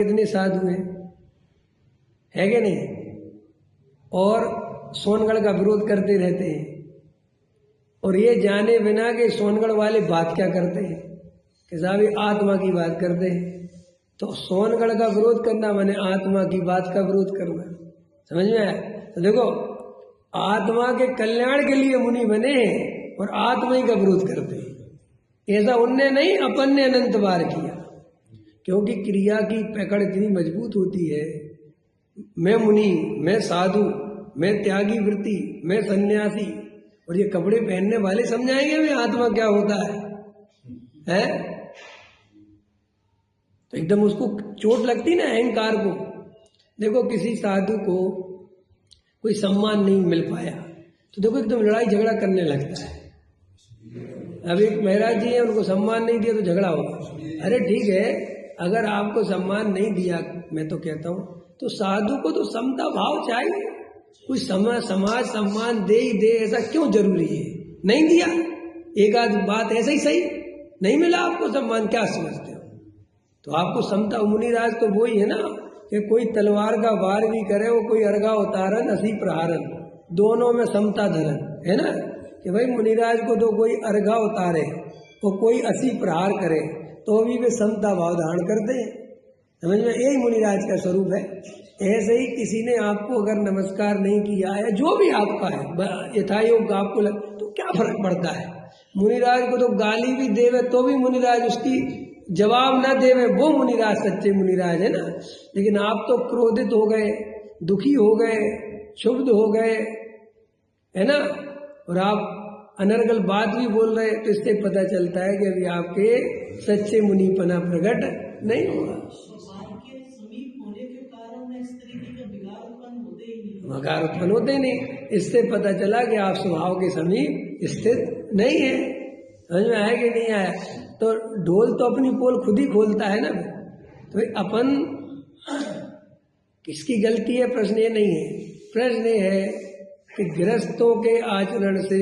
इतने साधु हैं, है कि नहीं, और सोनगढ़ का विरोध करते रहते हैं, और ये जाने बिना कि सोनगढ़ वाले बात क्या करते हैं कि साहब ये आत्मा की बात करते हैं। तो सोनगढ़ का विरोध करना माने आत्मा की बात का विरोध करना, समझ में आया। तो देखो, आत्मा के कल्याण के लिए मुनि बने हैं और आत्मा ही का विरोध करते हैं। ऐसा उनने नहीं, अपन ने अनंत बार किया, क्योंकि क्रिया की पकड़ इतनी मजबूत होती है। मैं मुनि, मैं साधु, मैं त्यागी वृत्ति, मैं सन्यासी, और ये कपड़े पहनने वाले समझाएंगे भी आत्मा क्या होता है? तो एकदम उसको चोट लगती ना अहंकार को। देखो, किसी साधु को कोई सम्मान नहीं मिल पाया तो देखो एकदम लड़ाई झगड़ा करने लगता है। अब एक महाराज जी हैं, उनको सम्मान नहीं दिया तो झगड़ा होगा। अरे ठीक है, अगर आपको सम्मान नहीं दिया, मैं तो कहता हूं, तो साधु को तो समता भाव चाहिए। कोई समाज सम्मान दे ही दे, ऐसा क्यों जरूरी है? नहीं दिया, एक आध बात ऐसे ही सही, नहीं मिला आपको सम्मान, क्या समझते हो? तो आपको समता, मुनिराज तो वही है ना कि कोई तलवार का वार भी करे, वो कोई अर्घा उतारन असी प्रहारन, दोनों में समता धरन, है ना। कि भाई मुनिराज को तो कोई अर्घा उतारे और कोई असी प्रहार करे तो भी वे समता भाव धारण करते हैं। समझ में, यही मुनिराज का स्वरूप है। ऐसे ही किसी ने आपको अगर नमस्कार नहीं किया है, जो भी आपका है यथायोग आपको तो क्या फर्क पड़ता है? मुनिराज को तो गाली भी देवे तो भी मुनिराज उसकी जवाब ना देवे, वो मुनिराज सच्चे मुनिराज है ना। लेकिन आप तो क्रोधित हो गए, दुखी हो गए, क्षुब्ध हो गए, है ना, और आप अनर्गल बात भी बोल रहे, तो इससे पता चलता है कि अभी आपके सच्चे मुनिपना प्रकट नहीं होगा। विकार उत्पन्न होते ही नहीं। इससे पता चला कि आप स्वभाव के समीप स्थित नहीं है। समझ में आया कि नहीं आया? तो ढोल तो अपनी पोल खुद ही खोलता है ना। तो अपन किसकी गलती है, प्रश्न ये नहीं है। प्रश्न ये है कि गृहस्थों के आचरण से,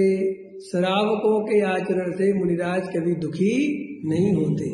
श्रावकों के आचरण से मुनिराज कभी दुखी नहीं होते।